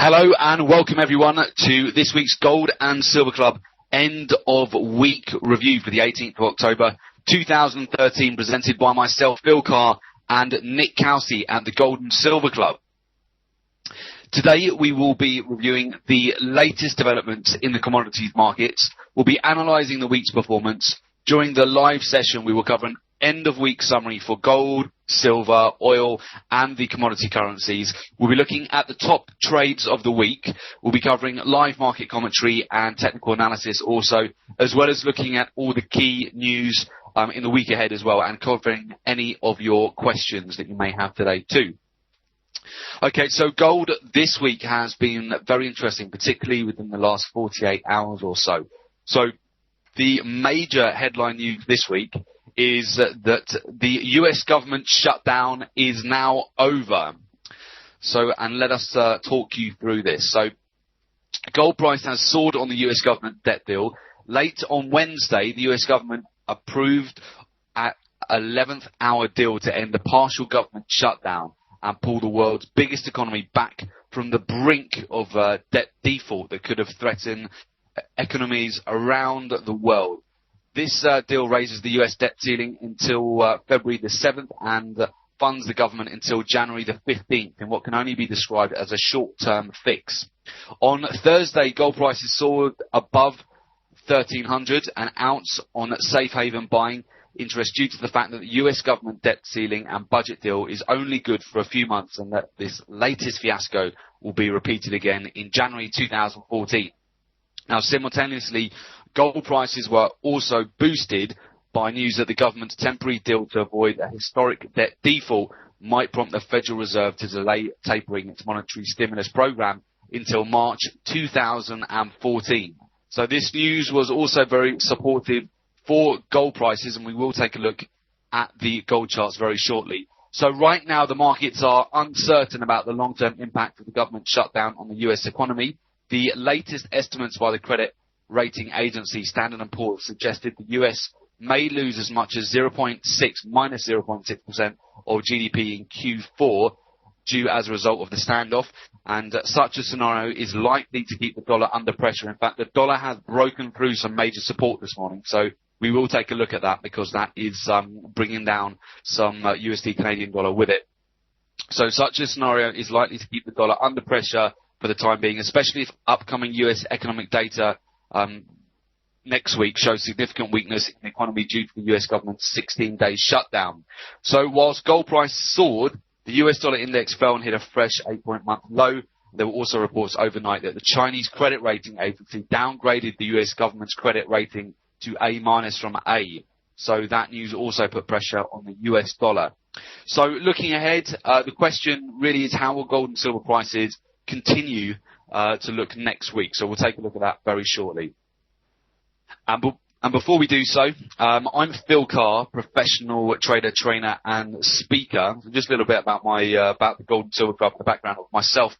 Hello and welcome everyone to this week's Gold and Silver Club end of week review for the 18th of October 2013, presented by myself, Phil Carr, and Nick Kalsi at the Gold and Silver Club. Today we will be reviewing the latest developments in the commodities markets. We'll be analysing the week's performance. During the live session we will cover an end of week summary for gold, silver, oil and the commodity currencies. We'll be looking at the top trades of the week. We'll be covering live market commentary and technical analysis also, as well as looking at all the key news in the week ahead as well, and covering any of your questions that you may have today too. Okay, so gold this week has been very interesting, particularly within the last 48 hours or so. So the major headline news this week is that the US government shutdown is now over. So, and let us talk you through this. So, gold price has soared on the US government debt deal. Late on Wednesday, the US government approved an 11th hour deal to end the partial government shutdown and pull the world's biggest economy back from the brink of debt default that could have threatened economies around the world. This deal raises the US debt ceiling until February the 7th and funds the government until January the 15th in what can only be described as a short-term fix. On Thursday, gold prices soared above 1,300 an ounce on safe haven buying interest due to the fact that the US government debt ceiling and budget deal is only good for a few months and that this latest fiasco will be repeated again in January 2014. Now, simultaneously, gold prices were also boosted by news that the government's temporary deal to avoid a historic debt default might prompt the Federal Reserve to delay tapering its monetary stimulus program until March 2014. So this news was also very supportive for gold prices, and we will take a look at the gold charts very shortly. So right now the markets are uncertain about the long-term impact of the government shutdown on the US economy. The latest estimates by the credit rating agency Standard & Poor's suggested the US may lose as much as minus 0.6% of GDP in Q4 due as a result of the standoff, and such a scenario is likely to keep the dollar under pressure. In fact, the dollar has broken through some major support this morning, so we will take a look at that because that is bringing down some USD Canadian dollar with it. So such a scenario is likely to keep the dollar under pressure for the time being, especially if upcoming US economic data next week shows significant weakness in the economy due to the US government's 16-day shutdown. So whilst gold price soared, the US dollar index fell and hit a fresh 8-point month low. There were also reports overnight that the Chinese credit rating agency downgraded the US government's credit rating to A- from A. So that news also put pressure on the US dollar. So looking ahead, the question really is how will gold and silver prices continue to look next week. So we'll take a look at that very shortly. And before we do so, I'm Phil Carr, professional trader, trainer and speaker. Just a little bit about about the Gold and Silver Club, the background of myself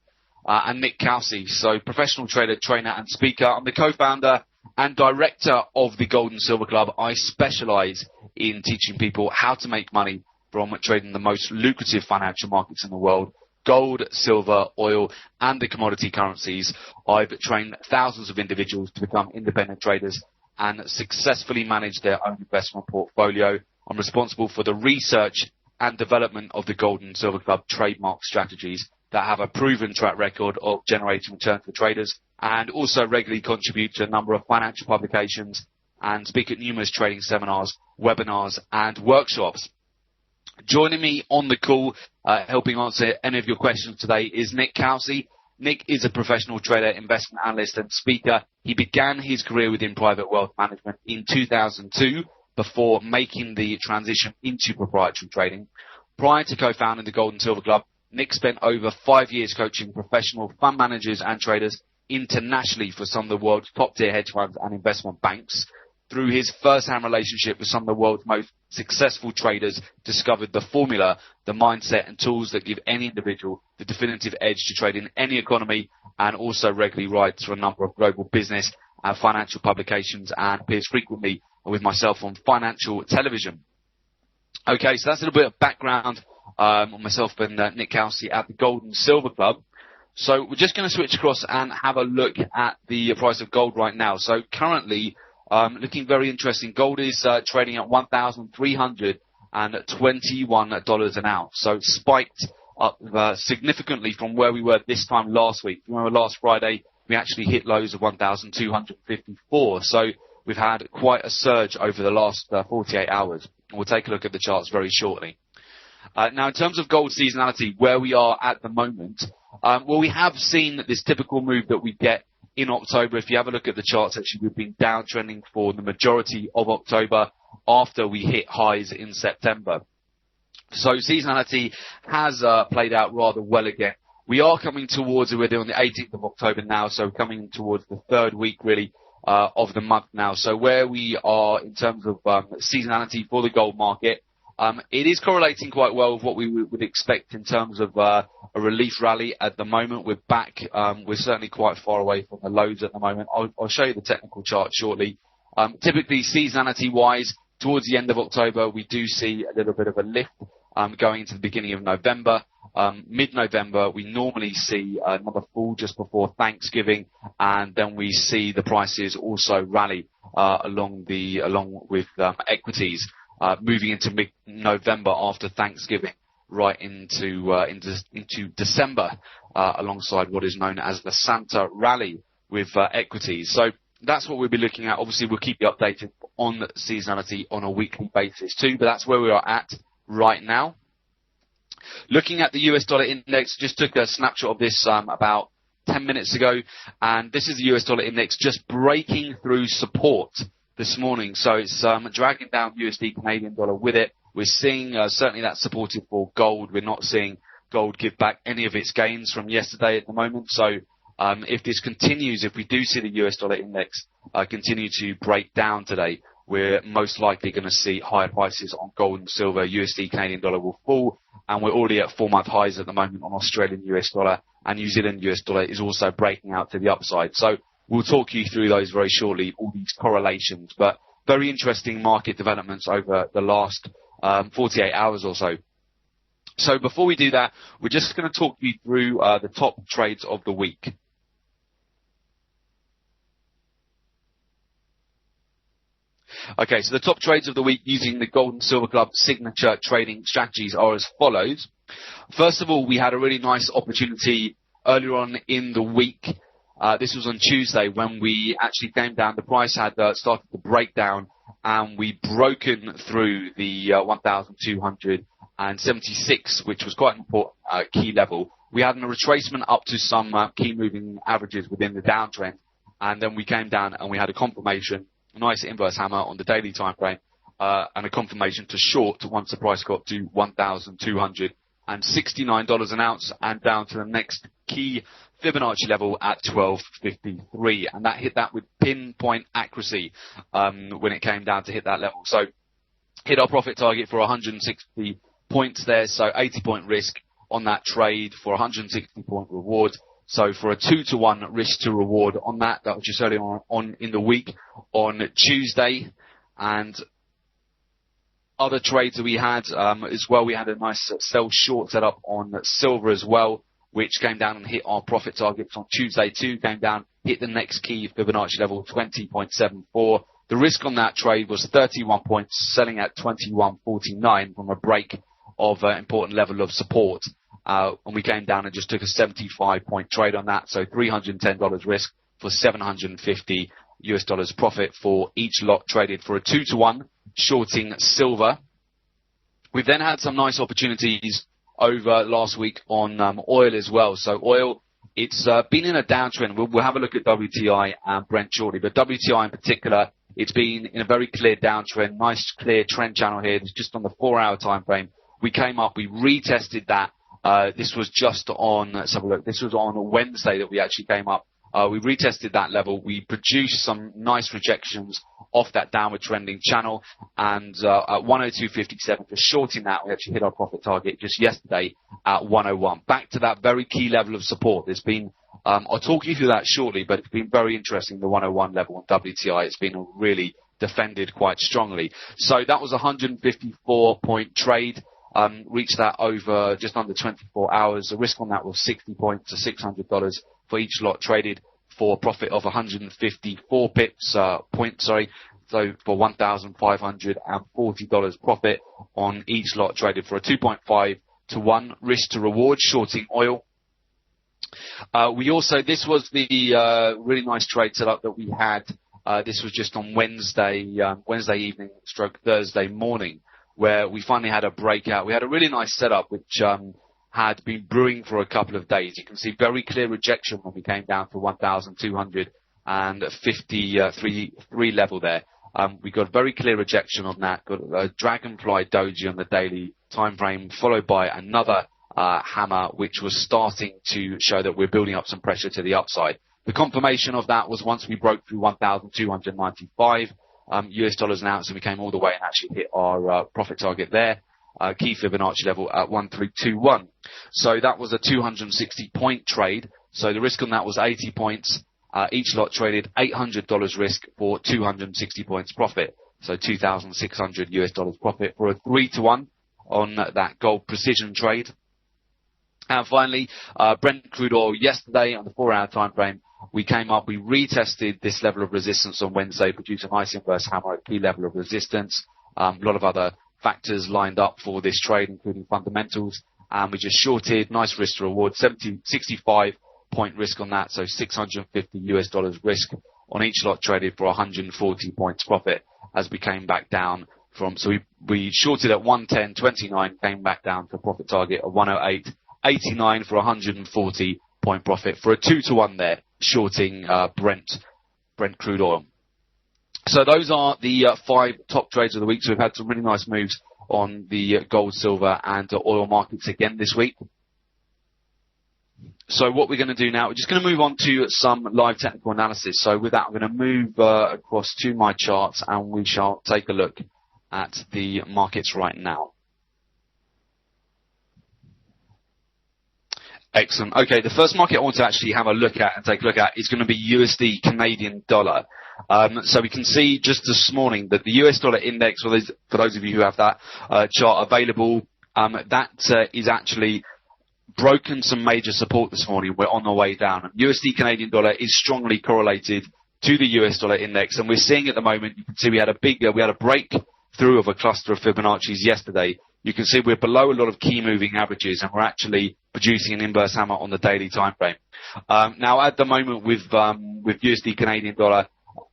and Nick Kalsi. So professional trader, trainer and speaker. I'm the co-founder and director of the Gold and Silver Club. I specialise in teaching people how to make money from trading the most lucrative financial markets in the world: gold, silver, oil, and the commodity currencies. I've trained thousands of individuals to become independent traders and successfully manage their own investment portfolio. I'm responsible for the research and development of the Gold and Silver Club trademark strategies that have a proven track record of generating returns for traders, and also regularly contribute to a number of financial publications and speak at numerous trading seminars, webinars, and workshops. Joining me on the call, helping answer any of your questions today, is Nick Kalsi. Nick is a professional trader, investment analyst and speaker. He began his career within private wealth management in 2002 before making the transition into proprietary trading. Prior to co-founding the Gold and Silver Club, Nick spent over 5 years coaching professional fund managers and traders internationally for some of the world's top-tier hedge funds and investment banks. Through his first-hand relationship with some of the world's most successful traders, discovered the formula, the mindset and tools that give any individual the definitive edge to trade in any economy, and also regularly writes for a number of global business and financial publications and appears frequently with myself on financial television. Okay, so that's a little bit of background on myself and Nick Kalsi at the Gold and Silver Club. So we're just going to switch across and have a look at the price of gold right now. So currently, looking very interesting. Gold is trading at $1,321 an ounce. So spiked up significantly from where we were this time last week. Remember last Friday, we actually hit lows of 1,254. So we've had quite a surge over the last 48 hours. We'll take a look at the charts very shortly. Now, in terms of gold seasonality, where we are at the moment, well, we have seen this typical move that we get in October. If you have a look at the charts, actually, we've been downtrending for the majority of October after we hit highs in September. So seasonality has played out rather well again. We are coming towards, we're on the 18th of October now, so coming towards the third week, really, of the month now. So where we are in terms of seasonality for the gold market, it is correlating quite well with what we would expect in terms of a relief rally at the moment. We're back. We're certainly quite far away from the lows at the moment. I'll show you the technical chart shortly. Typically, seasonality-wise, towards the end of October, we do see a little bit of a lift going into the beginning of November. Mid-November, we normally see another fall just before Thanksgiving, and then we see the prices also rally along with equities. Moving into mid-November after Thanksgiving, right into December, alongside what is known as the Santa Rally with equities. So that's what we'll be looking at. Obviously, we'll keep you updated on seasonality on a weekly basis too, but that's where we are at right now. Looking at the US dollar index, just took a snapshot of this about 10 minutes ago, and this is the US dollar index just breaking through support this morning. So it's dragging down USD Canadian dollar with it. We're seeing certainly that's supportive for gold. We're not seeing gold give back any of its gains from yesterday at the moment. So if this continues, if we do see the US dollar index continue to break down today, we're most likely going to see higher prices on gold and silver. USD Canadian dollar will fall, and we're already at 4-month highs at the moment on Australian US dollar, and New Zealand US dollar is also breaking out to the upside. So we'll talk you through those very shortly, all these correlations, but very interesting market developments over the last 48 hours or so. So before we do that, we're just going to talk you through the top trades of the week. Okay, so the top trades of the week using the Gold and Silver Club signature trading strategies are as follows. First of all, we had a really nice opportunity earlier on in the week. This was on Tuesday when we actually came down. The price had started to break down, and we broken through the 1,276, which was quite an important key level. We had a retracement up to some key moving averages within the downtrend, and then we came down and we had a confirmation, a nice inverse hammer on the daily time frame, and a confirmation to short once the price got to $1,269 an ounce and down to the next key Fibonacci level at 1253, and that hit that with pinpoint accuracy when it came down to hit that level. So hit our profit target for 160 points there, so 80-point risk on that trade for 160-point reward. So for a 2-to-1 risk to reward on that was just earlier on in the week on Tuesday. And other trades that we had as well, we had a nice sell short set up on silver as well, which came down and hit our profit targets on Tuesday too, came down, hit the next key Fibonacci level, 20.74. The risk on that trade was 31 points, selling at 21.49 from a break of an important level of support. And we came down and just took a 75-point trade on that, so $310 risk for $750 profit for each lot traded for a 2-to-1 shorting silver. We've then had some nice opportunities over last week on oil as well. So oil, it's been in a downtrend. We'll have a look at WTI and Brent shortly, but WTI in particular, it's been in a very clear downtrend, nice clear trend channel here. It's just on the 4-hour time frame. We came up, we retested that. This was just on, let's have a look, this was on a Wednesday that we actually came up. We retested that level. We produced some nice rejections off that downward trending channel, and at 102.57 for shorting that, we actually hit our profit target just yesterday at 101. Back to that very key level of support. There's been, I'll talk you through that shortly, but it's been very interesting, the 101 level on WTI. It's been really defended quite strongly. So that was a 154-point trade. reached that over just under 24 hours. The risk on that was 60 points to $600 for each lot traded, for a profit of 154 points, so for $1,540 profit on each lot traded, for a 2.5 to 1 risk to reward shorting oil. This was the really nice trade setup that we had. This was just on Wednesday evening / Thursday morning, where we finally had a breakout. We had a really nice setup which had been brewing for a couple of days. You can see very clear rejection when we came down to 1,253 level there. We got very clear rejection on that. Got a dragonfly doji on the daily time frame, followed by another hammer, which was starting to show that we're building up some pressure to the upside. The confirmation of that was once we broke through 1,295 US dollars an ounce, and we came all the way and actually hit our profit target there. Key Fibonacci level at 1321. So that was a 260 point trade. So the risk on that was 80 points. Each lot traded $800 risk for 260 points profit. So 2,600 US dollars profit for a 3-to-1 on that gold precision trade. And finally, Brent crude oil yesterday on the 4-hour time frame. We came up, we retested this level of resistance on Wednesday, produced a nice inverse hammer at key level of resistance. A lot of other factors lined up for this trade, including fundamentals, and we just shorted. Nice risk to reward, 65 point risk on that, so 650 US dollars risk on each lot traded for 140 points profit as we came back down from, so we shorted at 110.29, came back down to a profit target of 108.89 for 140 point profit for a 2-to-1 there, shorting Brent crude oil. So those are the 5 top trades of the week. So we've had some really nice moves on the gold, silver, and oil markets again this week. So what we're going to do now, we're just going to move on to some live technical analysis. So with that, I'm going to move across to my charts, and we shall take a look at the markets right now. Excellent. Okay, the first market I want to actually have a look at and take a look at is going to be USD Canadian dollar. So we can see just this morning that the US dollar index, for those of you who have that chart available, that is actually broken some major support this morning. We're on our way down. USD Canadian dollar is strongly correlated to the US dollar index, and we're seeing at the moment, you can see we had a breakthrough of a cluster of Fibonacci's yesterday. You can see we're below a lot of key moving averages, and we're actually producing an inverse hammer on the daily time frame. Now at the moment with USD Canadian dollar,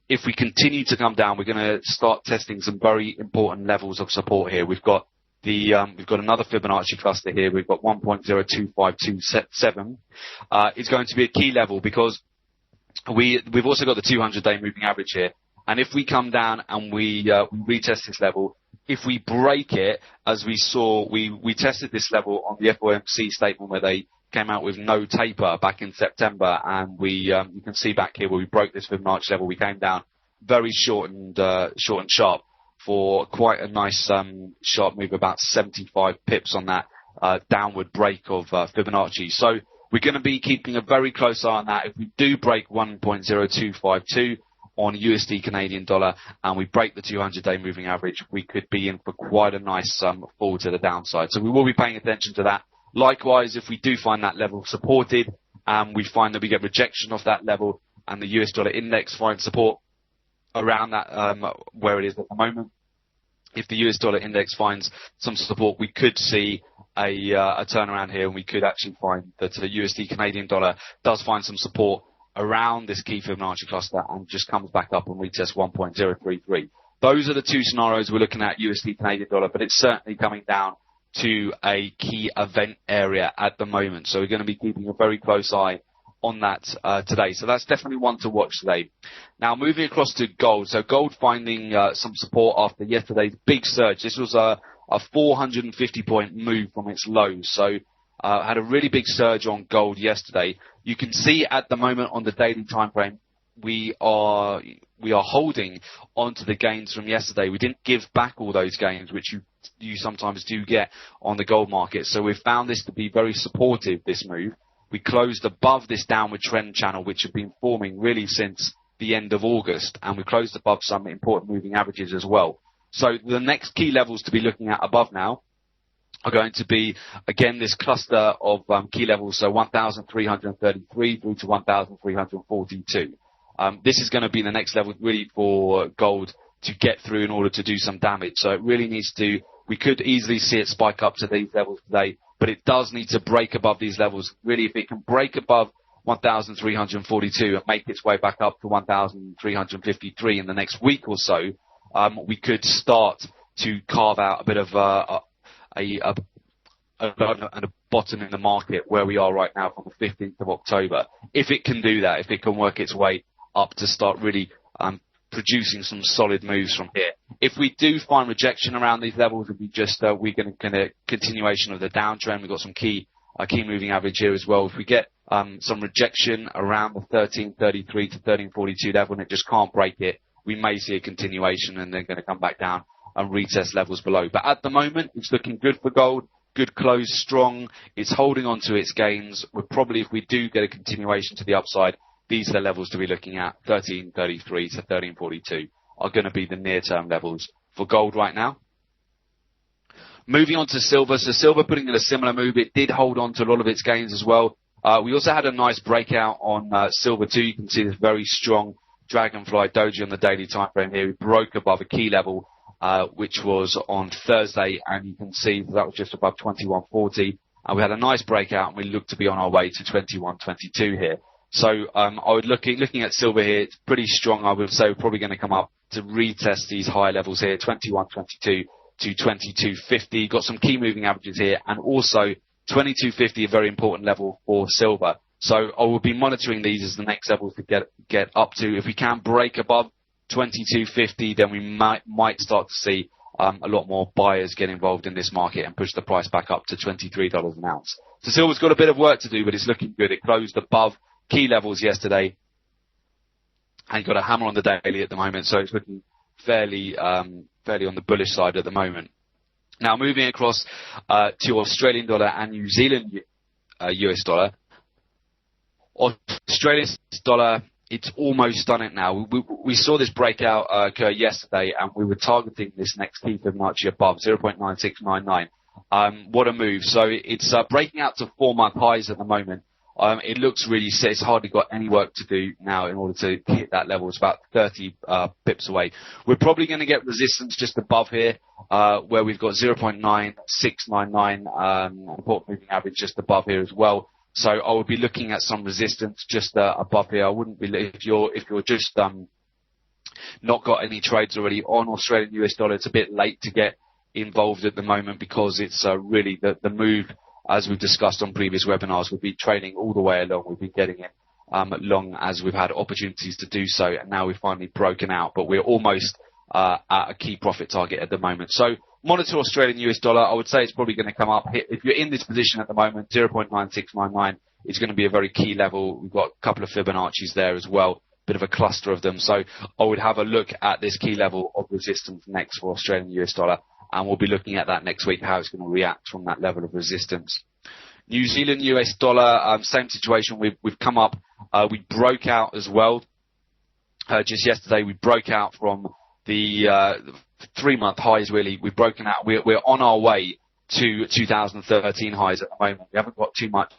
if we continue to come down, we're going to start testing some very important levels of support here. We've got another Fibonacci cluster here. We've got 1.02527. It's going to be a key level because we've also got the 200-day moving average here. And if we come down and we retest this level, if we break it, as we saw, we tested this level on the FOMC statement where they came out with no taper back in September, and you can see back here where we broke this Fibonacci level, we came down very short and sharp for quite a nice sharp move, about 75 pips on that downward break of Fibonacci. So we're going to be keeping a very close eye on that. If we do break 1.0252 on USD Canadian dollar and we break the 200-day moving average, we could be in for quite a nice fall to the downside. So we will be paying attention to that. Likewise, if we do find that level supported and we find that we get rejection off that level and the US dollar index finds support around that where it is at the moment, if the US dollar index finds some support, we could see a turnaround here, and we could actually find that the USD Canadian dollar does find some support around this key Fibonacci cluster and just comes back up and retests 1.033. Those are the two scenarios we're looking at USD Canadian dollar, but it's certainly coming down to a key event area at the moment. So we're going to be keeping a very close eye on that today. So that's definitely one to watch today. Now moving across to gold. So gold finding some support after yesterday's big surge. This was a 450 point move from its lows. So had a really big surge on gold yesterday. You can see at the moment on the daily time frame, we are holding onto the gains from yesterday. We didn't give back all those gains, which you sometimes do get on the gold market. So we've found this to be very supportive, this move. We closed above this downward trend channel, which had been forming really since the end of August, and we closed above some important moving averages as well. So the next key levels to be looking at above now are going to be, again, this cluster of key levels, so 1,333 through to 1,342. This is going to be the next level really for gold to get through in order to do some damage. So it really needs to, we could easily see it spike up to these levels today, but it does need to break above these levels. Really, if it can break above 1,342 and make its way back up to 1,353 in the next week or so, we could start to carve out a bit of a bottom in the market where we are right now from the 15th of October. If it can do that, if it can work its way up to start really producing some solid moves from here. If we do find rejection around these levels, it'll be just we're going to continuation of the downtrend. We've got some key moving average here as well. If we get some rejection around the 1333 to 1342 level and it just can't break it, we may see a continuation and they're going to come back down and retest levels below. But at the moment, it's looking good for gold. Good close, strong. It's holding on to its gains. We're probably, if we do get a continuation to the upside, these are the levels to be looking at. 1333 to 1342 are going to be the near-term levels for gold right now. Moving on to silver. So silver putting in a similar move. It did hold on to a lot of its gains as well. We also had a nice breakout on silver too. You can see this very strong dragonfly doji on the daily time frame here. We broke above a key level, which was on Thursday, and you can see that was just above 2140. And we had a nice breakout, and we look to be on our way to 2122 here. So I would looking at silver here, it's pretty strong. I would say we're probably going to come up to retest these high levels here, 2122 to 2250. Got some key moving averages here, and also 2250, a very important level for silver. So I will be monitoring these as the next levels to get up to. If we can break above 2250, then we might start to see a lot more buyers get involved in this market and push the price back up to $23 an ounce. So silver's got a bit of work to do, but it's looking good. It closed above key levels yesterday, and got a hammer on the daily at the moment, so it's looking fairly on the bullish side at the moment. Now moving across to Australian dollar and New Zealand US dollar. Australian dollar, it's almost done it now. We saw this breakout occur yesterday, and we were targeting this next key Fibonacci above 0.9699. What a move. So it's breaking out to 4-month highs at the moment. It looks really set. It's hardly got any work to do now in order to hit that level. It's about 30 pips away. We're probably going to get resistance just above here, where we've got 0.9699 important moving average just above here as well. So I would be looking at some resistance just above here. I wouldn't be if you're just not got any trades already on Australian US dollar. It's a bit late to get involved at the moment because it's really the move. As we've discussed on previous webinars, we've been trading all the way along. We've been getting in long as we've had opportunities to do so, and now we've finally broken out. But we're almost at a key profit target at the moment. So monitor Australian US dollar. I would say it's probably going to come up. If you're in this position at the moment, 0.9699 is going to be a very key level. We've got a couple of Fibonacci's there as well, bit of a cluster of them. So I would have a look at this key level of resistance next for Australian US dollar. And we'll be looking at that next week, how it's going to react from that level of resistance. New Zealand US dollar, same situation. We've come up. We broke out as well. Just yesterday, we broke out from the 3-month highs, really. We've broken out. We're on our way to 2013 highs at the moment. We haven't got too much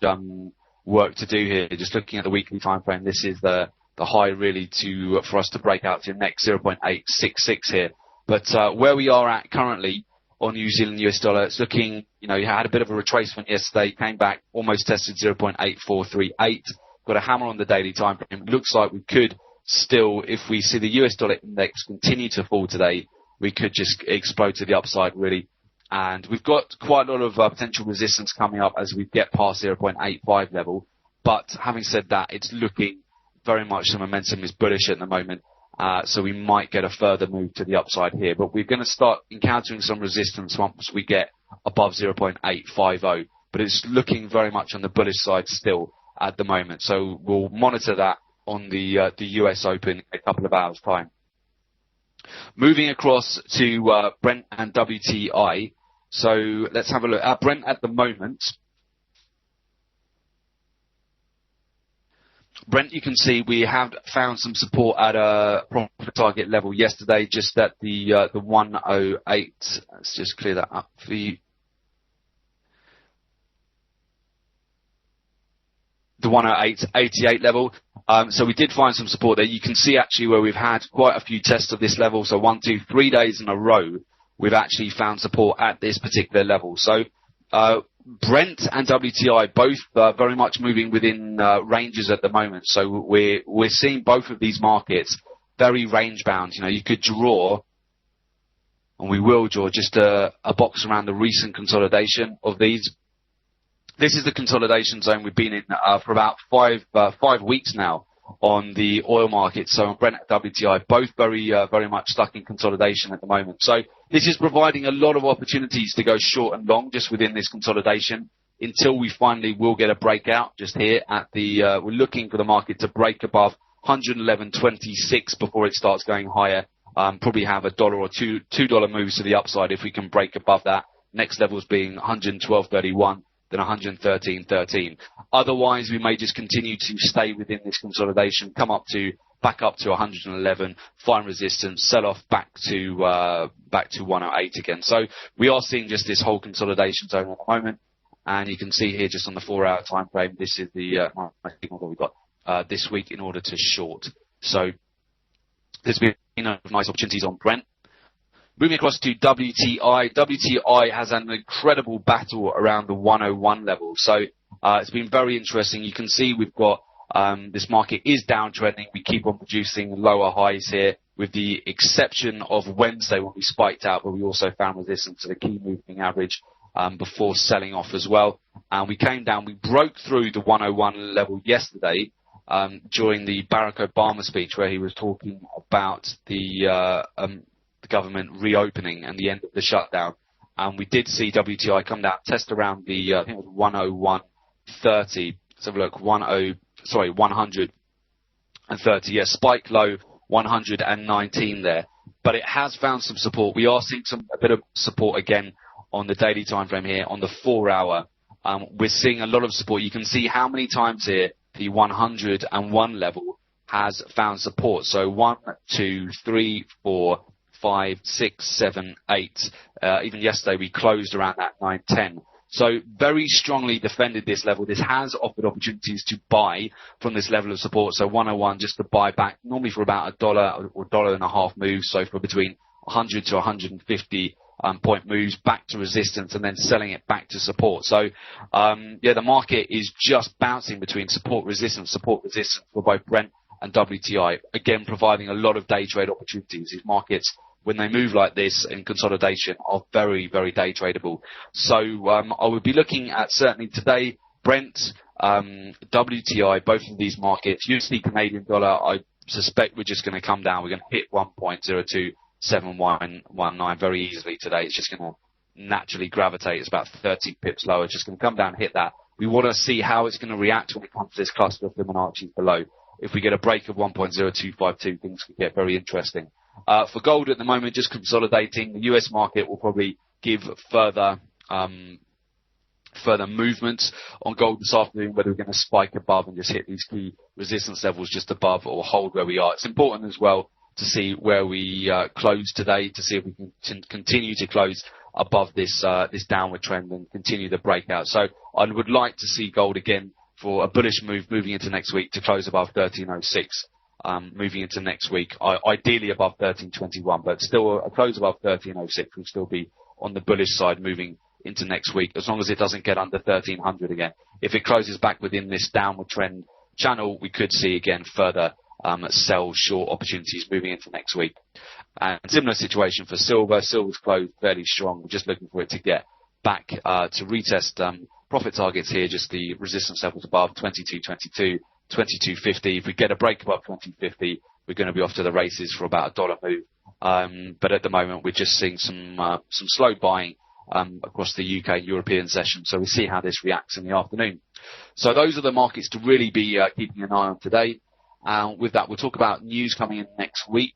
work to do here. Just looking at the weekly time frame, this is the high, really, for us to break out to next 0.866 here. But where we are at currently on New Zealand US dollar, it's looking, you had a bit of a retracement yesterday, came back, almost tested 0.8438, got a hammer on the daily time frame. It looks like we could still, if we see the US dollar index continue to fall today, we could just explode to the upside, really. And we've got quite a lot of potential resistance coming up as we get past 0.85 level. But having said that, it's looking very much the momentum is bullish at the moment. So we might get a further move to the upside here, but we're going to start encountering some resistance once we get above 0.850. But it's looking very much on the bullish side still at the moment. So we'll monitor that on the US Open in a couple of hours' time. Moving across to Brent and WTI. So let's have a look at Brent at the moment. Brent, you can see we have found some support at a profit target level yesterday, just at the 108. Let's just clear that up for you. the 108.88 level. So we did find some support there. You can see actually where we've had quite a few tests of this level. So 1, 2, 3 days in a row, we've actually found support at this particular level. So Brent and WTI both very much moving within ranges at the moment. So we're seeing both of these markets very range bound. You know, you could draw, and we will draw just a box around the recent consolidation of these. This is the consolidation zone we've been in for about five weeks now on the oil market. So on Brent and WTI, both very much stuck in consolidation at the moment. So this is providing a lot of opportunities to go short and long just within this consolidation until we finally will get a breakout just here at the, we're looking for the market to break above 111.26 before it starts going higher. Probably have $1 or $2 moves to the upside if we can break above that. Next levels being 112.31. Then 113.13. Otherwise, we may just continue to stay within this consolidation, back up to 111, find resistance, sell off back to 108 again. So we are seeing just this whole consolidation zone at the moment, and you can see here just on the 4-hour time frame, this is the signal that we've got this week in order to short. So there's been nice opportunities on Brent. Moving across to WTI. WTI has an incredible battle around the 101 level. So it's been very interesting. You can see we've got this market is downtrending. We keep on producing lower highs here, with the exception of Wednesday when we spiked out, but we also found resistance to the key moving average before selling off as well. And we came down. We broke through the 101 level yesterday during the Barack Obama speech, where he was talking about the government reopening and the end of the shutdown. And we did see WTI come down, test around the, I think it was 101.30. Let's have a look, 130. Yeah, spike low 119 there. But it has found some support. We are seeing a bit of support again on the daily time frame here, on the 4-hour. We're seeing a lot of support. You can see how many times here the 101 level has found support. So 1, 2, 3, 4, 5, 6, 7, 8. Even yesterday we closed around that 9:10. So very strongly defended this level. This has offered opportunities to buy from this level of support. So 101 just to buy back, normally for about $1 or $1.50 moves. So for between 100 to 150 point moves back to resistance and then selling it back to support. So the market is just bouncing between support resistance for both Brent and WTI. Again, providing a lot of day trade opportunities. These markets, when they move like this in consolidation, are very, very day tradable. So I would be looking at certainly today, Brent, WTI, both of these markets. USD Canadian dollar, I suspect we're just going to come down. We're going to hit 1.027119 very easily today. It's just going to naturally gravitate. It's about 30 pips lower. It's just going to come down and hit that. We want to see how it's going to react when it comes to this cluster of Fibonacci below. If we get a break of 1.0252, things could get very interesting. For gold at the moment, just consolidating. The US market will probably give further movements on gold this afternoon, whether we're going to spike above and just hit these key resistance levels just above or hold where we are. It's important as well to see where we close today, to see if we can continue to close above this downward trend and continue the breakout. So I would like to see gold again for a bullish move moving into next week to close above 1306. Moving into next week, ideally above 1321, but still a close above 1306 will still be on the bullish side moving into next week, as long as it doesn't get under 1300 again. If it closes back within this downward trend channel, we could see again further sell short opportunities moving into next week. And similar situation for silver. Silver's closed fairly strong. We're just looking for it to get back to retest profit targets here, just the resistance levels above 22.22. 22.50. If we get a break above 20.50, we're going to be off to the races for about $1 move. But at the moment, we're just seeing some slow buying across the UK and European session. So we'll see how this reacts in the afternoon. So those are the markets to really be keeping an eye on today. With that, we'll talk about news coming in next week.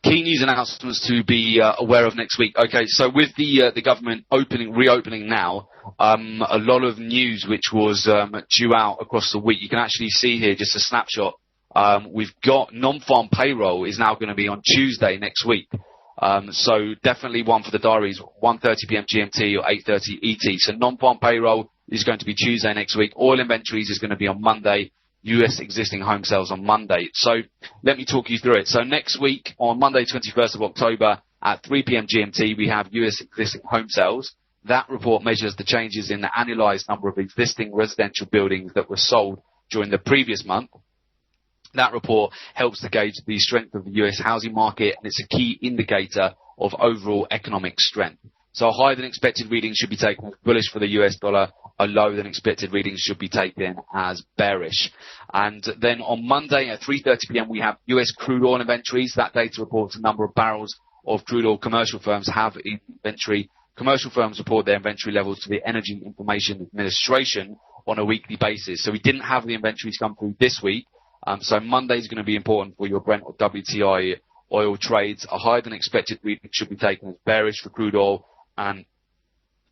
Key news announcements to be aware of next week. Okay, so with the government reopening now, a lot of news which was due out across the week. You can actually see here just a snapshot. We've got non-farm payroll is now going to be on Tuesday next week. So definitely one for the diaries, 1:30 p.m. GMT or 8:30 ET. So non-farm payroll is going to be Tuesday next week. Oil inventories is going to be on Monday. US existing home sales on Monday. So let me talk you through it. So next week on Monday, 21st of October at 3 p.m. GMT, we have US existing home sales. That report measures the changes in the annualized number of existing residential buildings that were sold during the previous month. That report helps to gauge the strength of the US housing market, and it's a key indicator of overall economic strength. So a higher than expected reading should be taken as bullish for the US dollar. A lower than expected reading should be taken as bearish. And then on Monday at 3:30 p.m. we have US crude oil inventories. That data reports the number of barrels of crude oil commercial firms have in inventory. Commercial firms report their inventory levels to the Energy Information Administration on a weekly basis. So we didn't have the inventories come through this week. So Monday is going to be important for your Brent or WTI oil trades. A higher than expected reading should be taken as bearish for crude oil, and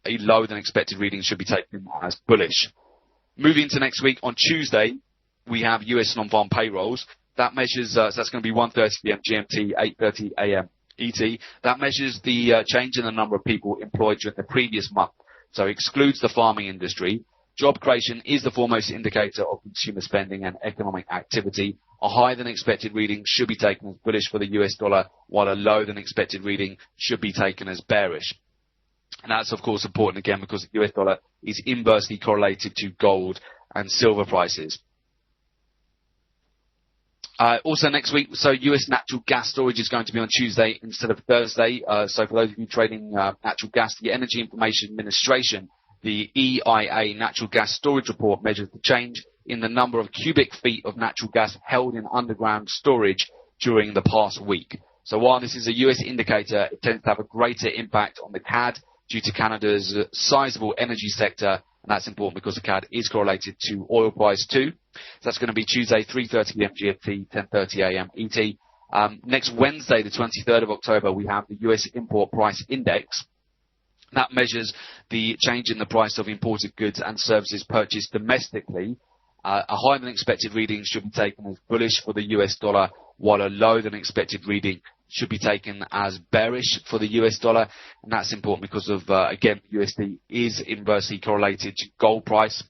a lower than expected reading should be taken as bullish. Moving to next week, on Tuesday, we have US non-farm payrolls. That measures, so that's going to be 1:30 p.m. GMT, 8:30 a.m. ET. That measures the change in the number of people employed during the previous month. So excludes the farming industry. Job creation is the foremost indicator of consumer spending and economic activity. A higher than expected reading should be taken as bullish for the US dollar, while a lower than expected reading should be taken as bearish. And that's, of course, important again because the US dollar is inversely correlated to gold and silver prices. Also next week, so US natural gas storage is going to be on Tuesday instead of Thursday. So for those of you trading natural gas, the Energy Information Administration, the EIA natural gas storage report measures the change in the number of cubic feet of natural gas held in underground storage during the past week. So while this is a US indicator, it tends to have a greater impact on the CAD due to Canada's sizable energy sector, and that's important because the CAD is correlated to oil price too. So that's going to be Tuesday, 3:30 p.m. GMT, 10:30 a.m. ET. Next Wednesday, the 23rd of October, we have the US Import Price Index. That measures the change in the price of imported goods and services purchased domestically. A higher than expected reading should be taken as bullish for the US dollar, while a lower than expected reading should be taken as bearish for the US dollar. And that's important because of, again, USD is inversely correlated to gold price.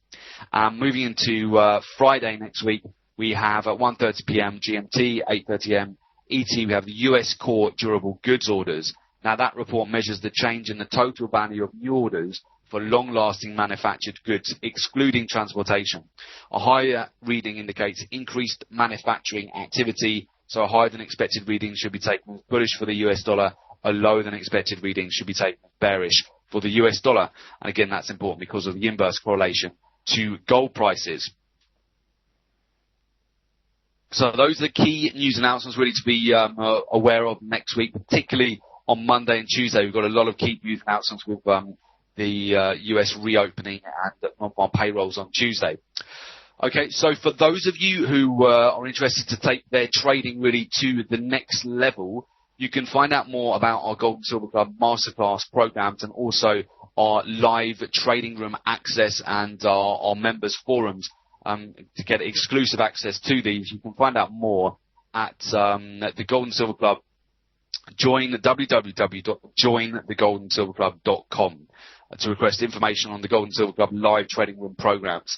Moving into Friday next week, we have at 1:30 p.m. GMT, 8:30 a.m. ET, we have the US Core Durable Goods Orders. Now that report measures the change in the total value of new orders for long-lasting manufactured goods, excluding transportation. A higher reading indicates increased manufacturing activity, so a higher than expected reading should be taken as bullish for the US dollar. A lower than expected reading should be taken as bearish for the US dollar. And again, that's important because of the inverse correlation to gold prices. So those are the key news announcements really to be aware of next week, particularly on Monday and Tuesday. We've got a lot of key news announcements with the US reopening and non-farm payrolls on Tuesday. Okay, so for those of you who are interested to take their trading really to the next level, you can find out more about our Gold and Silver Club Masterclass programs and also our live trading room access and our members forums. To get exclusive access to these, you can find out more at the Gold and Silver Club. Join www.jointhegoldensilverclub.com to request information on the Gold and Silver Club live trading room programs.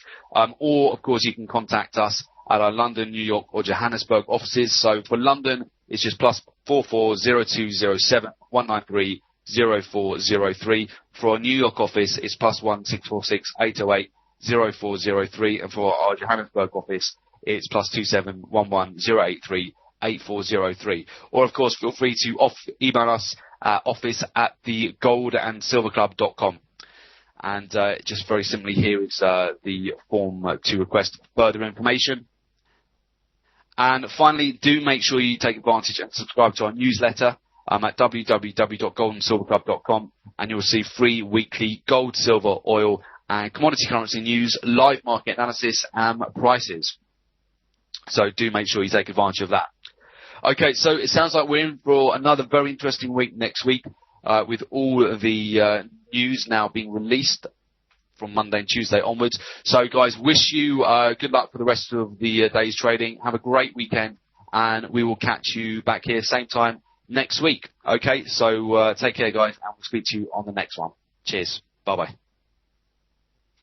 Or, of course, you can contact us at our London, New York or Johannesburg offices. So for London, it's just +440207 193 0403. For our New York office, it's +1646 808 0403. And for our Johannesburg office, it's +27 11 083 8403. Or, of course, feel free to email us office at thegollandsilverclub.com. And just very simply, here is the form to request further information. And finally, do make sure you take advantage and subscribe to our newsletter at www.goldandsilverclub.com, and you'll receive free weekly gold, silver, oil, and commodity currency news, live market analysis, and prices. So do make sure you take advantage of that. Okay, so it sounds like we're in for another very interesting week next week, with all of the news now being released from Monday and Tuesday onwards. So, guys, wish you good luck for the rest of the day's trading. Have a great weekend, and we will catch you back here same time next week. Okay, so take care, guys, and we'll speak to you on the next one. Cheers. Bye-bye.